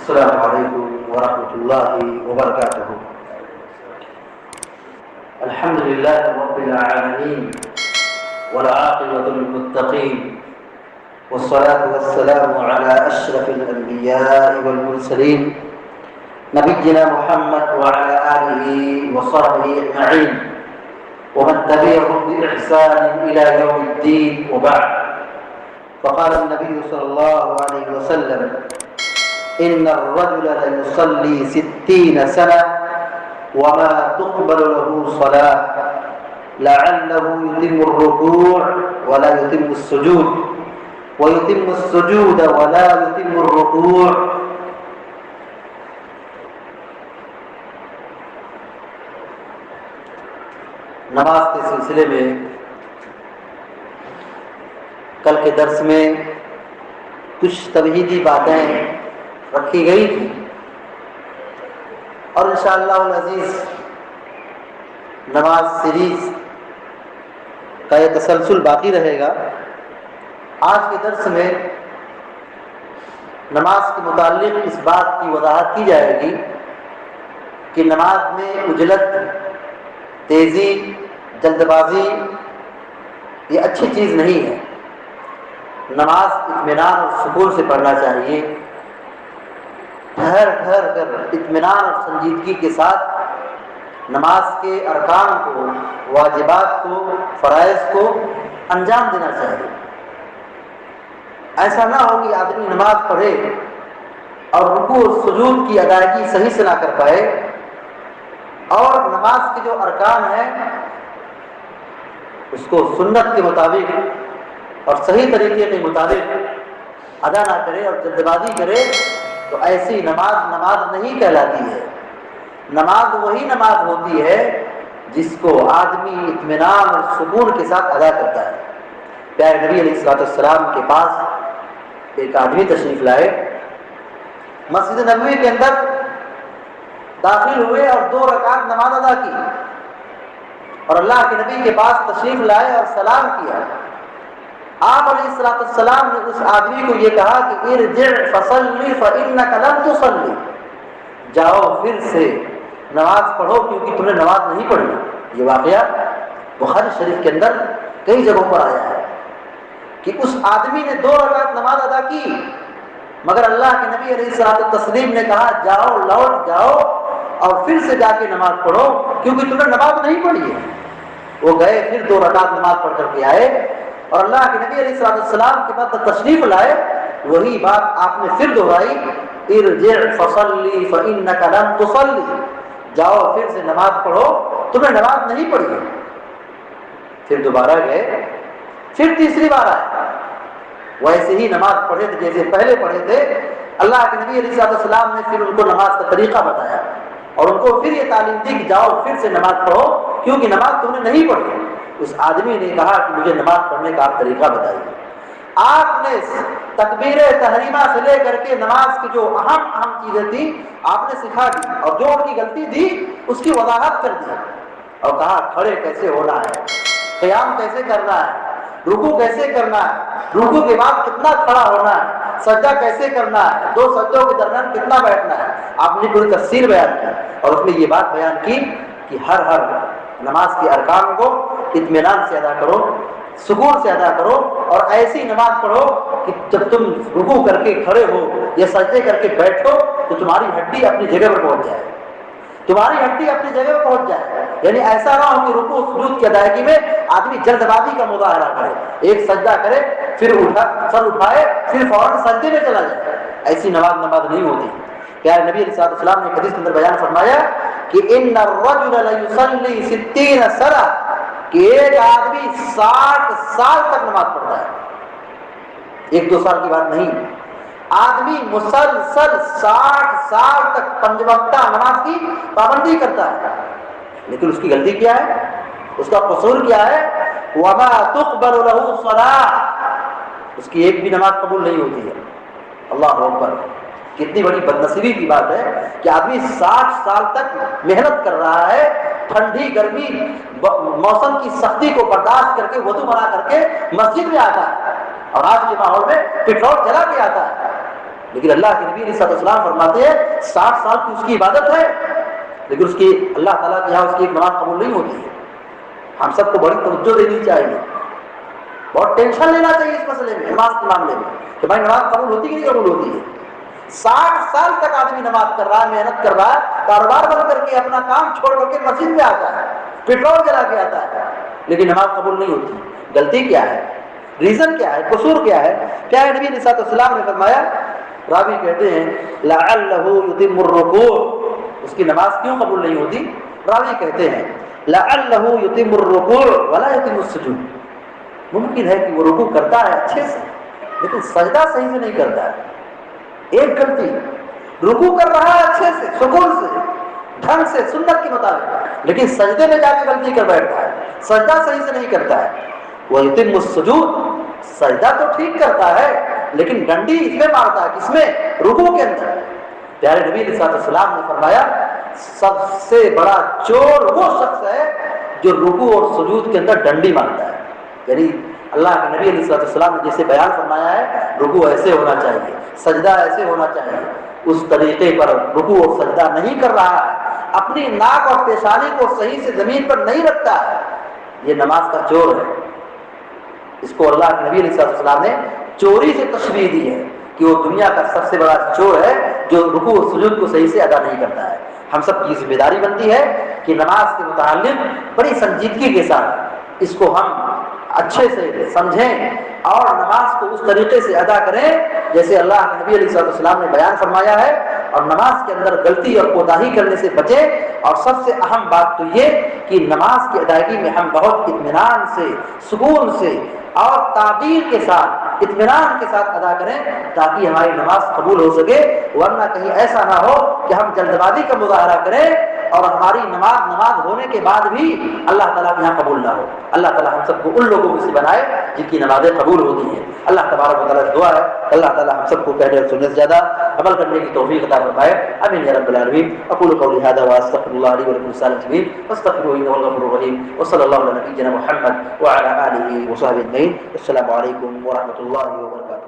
السلام علیکم ورحمۃ اللہ وبرکاتہ۔ الحمد للہ رب العالمین والعاقبۃ للمتقین والصلاة والسلام علی اشرف الانبیاء والمرسلین نبینا محمد وعلی آلہ وصحبہ اجمعین ومن تبعهم بإحسان إلى يوم الدين وبعد، فقال النبي صلى الله عليه وسلم: إن الرجل ليصلي 60 سنة وما تقبل له صلاة لعله يتم الركوع ولا يتم السجود ويتم السجود ولا يتم الركوع۔ نماز کے سلسلے میں کل کے درس میں کچھ تمہیدی باتیں رکھی گئی تھی، اور انشاءاللہ العزیز نماز سیریز کا یہ تسلسل باقی رہے گا۔ آج کے درس میں نماز کے متعلق اس بات کی وضاحت کی جائے گی کہ نماز میں عجلت، تیزی، جلد بازی یہ اچھی چیز نہیں ہے۔ نماز اطمینان اور سکون سے پڑھنا چاہیے، ٹھہر ٹھہر کر اطمینان اور سنجیدگی کے ساتھ نماز کے ارکان کو، واجبات کو، فرائض کو انجام دینا چاہیے۔ ایسا نہ ہو کہ آدمی نماز پڑھے اور رکوع و سجود کی ادائیگی صحیح سے نہ کر پائے، اور نماز کے جو ارکان ہیں اس کو سنت کے مطابق اور صحیح طریقے کے مطابق ادا نہ کرے اور جلد بازی کرے، تو ایسی نماز نہیں کہلاتی ہے۔ نماز وہی نماز ہوتی ہے جس کو آدمی اطمینان اور سکون کے ساتھ ادا کرتا ہے۔ پیارے نبی علیہ السلام کے پاس ایک آدمی تشریف لائے، مسجد نبوی کے اندر داخل ہوئے اور 2 رکعت نماز ادا کی، اور اللہ کے نبی کے پاس تشریف لائے اور سلام کیا۔ آپ علیہ السلام نے اس آدمی کو یہ کہا کہ ارجع فصلی فإنک لم تصلی، جاؤ پھر سے نماز پڑھو کیونکہ تم نے نماز نہیں پڑھی۔ یہ واقعہ بخاری شریف کے اندر کئی جگہوں پر آیا ہے کہ اس آدمی نے 2 رکعت نماز ادا کی، مگر اللہ کے نبی علیہ السلام نے کہا جاؤ، لوٹ جاؤ اور پھر سے جا کے نماز پڑھو کیونکہ تم نے نماز نہیں پڑھی ہے۔ وہ گئے، پھر 2 رکعت نماز پڑھ کر کے آئے، اور اللہ کے نبی علیہ السلام کے بعد تشریف لائے، وہی بات آپ نے پھر دہرائی، ارجع فصلی فإنک لم تصلی، جاؤ پھر سے نماز پڑھو، تم نے نماز نہیں پڑھی ہے۔ پھر دوبارہ گئے، پھر تیسری بار آئے، ویسے ہی نماز پڑھے تھے جیسے پہلے پڑھے تھے۔ اللہ کے نبی علیہ السلام نے پھر ان کو نماز کا طریقہ بتایا اور ان کو پھر یہ تعلیم دی کہ جاؤ پھر سے نماز پڑھو کیونکہ نماز تم نے نہیں پڑھی۔ اس آدمی نے کہا کہ مجھے نماز پڑھنے کا آپ طریقہ بتائیے۔ آپ نے تکبیر تحریمہ سے لے کر کے نماز کی جو اہم چیزیں تھیں آپ نے سکھا دی، اور جو ان کی غلطی تھی اس کی وضاحت کر دی، اور کہا کھڑے کیسے ہونا ہے، قیام کیسے کرنا ہے، رکوع کیسے کرنا ہے، رکوع کے بعد کتنا کھڑا ہونا ہے، سجدہ کیسے کرنا ہے، 2 سجدوں کے درمیان کتنا بیٹھنا ہے۔ آپ نے پوری تفصیل بیان کی، اور اس میں یہ بات بیان کی کہ ہر نماز کے ارکان کو اطمینان سے ادا کرو، سکون سے ادا کرو، اور ایسی نماز پڑھو کہ جب تم رکوع کر کے کھڑے ہو یا سجدے کر کے بیٹھو تو تمہاری ہڈی اپنی جگہ پر پہنچ جائے، تمہاری ہڈی اپنی جگہ پر پہنچ جائے۔ یعنی ایسا نہ ہو کہ رکوع سجود کی ادائیگی میں آدمی جلد بازی کا مظاہرہ کرے، ایک سجدہ کرے پھر سر اٹھائے پھر فوراً سجدے میں چلا جائے، ایسی نماز نہیں ہوتی۔ پیارے نبی علیہ السلام نے حدیث کے اندر بیان فرمایا کہ ان الرجل لیصلی 60 سنہ، کہ ایک آدمی 60 سال تک نماز پڑھتا ہے، 1-2 سال کی بات نہیں، آدمی مسلسل 60 سال تک 5 وقتہ نماز کی پابندی کرتا ہے، لیکن اس کی غلطی کیا ہے، اس کا قصور کیا ہے؟ وما تقبل له صلاۃ، اس کی ایک بھی نماز قبول نہیں ہوتی ہے۔ اللہ اکبر، کتنی بڑی بدنصیبی کی بات ہے کہ آدمی 60 سال تک محنت کر رہا ہے، ٹھنڈی گرمی موسم کی سختی کو برداشت کر کے وضو بنا کر کے مسجد میں آتا ہے، اور آج کے ماحول میں پٹرول جلا کے آتا ہے، لیکن اللہ کے نبی علیہ السلام فرماتے ہیں 60 سال کی اس کی عبادت ہے، لیکن اس کی اللہ تعالیٰ کے یہاں اس کی ایک نماز قبول نہیں ہوتی ہے۔ ہم سب کو بڑی توجہ دینی چاہیے، بہت ٹینشن لینا چاہیے اس مسئلے میں، نماز کے معاملے میں، کہ بھائی نماز قبول ہوتی کہ نہیں قبول ہوتی ہے۔ 60 سال تک آدمی نماز کر رہا ہے، محنت کر رہا ہے، کاروبار بند کر کے اپنا کام چھوڑ کر کے مسجد میں آتا ہے، پیٹرول جلا کے آتا ہے، لیکن نماز قبول نہیں ہوتی۔ غلطی کیا ہے؟ ریزن کیا ہے؟ قصور کیا ہے؟ کیا ہے؟ نبی علیہ السلام نے فرمایا، راوی کہتے ہیں لعلہ یتم الرکوع، اس کی نماز کیوں قبول نہیں ہوتی؟ راوی کہتے ہیں لعلہ یتم الرکوع ولا یتم السجود، ممکن ہے کہ وہ رکوع کرتا ہے اچھے سے لیکن سجدہ صحیح سے نہیں کرتا ہے۔ ایک غلطی، رکوع کر رہا ہے اچھے سے، سکون سے، ڈھنگ سے، سنت کے مطابق، لیکن سجدے میں جا کے غلطی کر بیٹھتا ہے، سجدہ صحیح سے نہیں کرتا ہے۔ وَيُتِمُّ السُّجُودَ، سجدہ تو ٹھیک کرتا ہے لیکن ڈنڈی اس میں مارتا ہے، کس میں؟ رکوع کے اندر۔ پیارے نبی علیہ السلام نے فرمایا سب سے بڑا چور وہ شخص ہے جو رکوع اور سجود کے اندر ڈنڈی مارتا ہے۔ یعنی اللہ کے نبی علیہ السلام نے جیسے بیان فرمایا ہے رکوع ایسے ہونا چاہیے، سجدہ ایسے ہونا چاہیے، اس طریقے پر رکوع اور سجدہ نہیں کر رہا ہے، اپنی ناک اور پیشانی کو صحیح سے زمین پر نہیں رکھتا ہے، یہ نماز کا چور ہے۔ اس کو اللہ کے نبی علیہ السلام نے چوری سے تشبیہ دی ہے کہ وہ دنیا کا سب سے بڑا چور ہے جو رکوع و سجود کو صحیح سے ادا نہیں کرتا ہے۔ ہم سب کی ذمہ داری بنتی ہے کہ نماز کے متعلق بڑی سنجیدگی کے ساتھ اس کو ہم اچھے سے سمجھیں اور نماز کو اس طریقے سے ادا کریں جیسے اللہ کے نبی علیہ السلام نے بیان فرمایا ہے، اور نماز کے اندر غلطی اور کوتاہی کرنے سے بچیں۔ اور سب سے اہم بات تو یہ کہ نماز کی ادائیگی میں ہم بہت اطمینان سے، سکون سے اور تعبیر کے ساتھ، اطمینان کے ساتھ ادا کریں تاکہ ہماری نماز قبول ہو سکے، ورنہ کہیں ایسا نہ ہو کہ ہم جلد بازی کا مظاہرہ کریں اور ہماری نماز ہونے کے بعد بھی اللہ تعالیٰ کے یہاں قبول نہ ہو۔ اللہ تعالیٰ ہم سب کو ان لوگوں میں سے بنائے جن کی نمازیں قبول ہوتی ہیں۔ اللہ تبارک و تعالیٰ سے دعا ہے اللہ تعالیٰ ہم سب کو پہلے اور سننے سے زیادہ عمل کرنے کی توفیق عطا فرمائے، آمین یا رب العالمین۔ اقول قولی ھذا واستغفر اللہ لی ولکم السائر المسلمین فاستغفروہ انہ هو الغفور الرحیم، وصلی اللہ علی نبینا محمد وعلی آلہ وصحبہ اجمعین۔ السلام علیکم ورحمۃ اللہ وبرکاتہ۔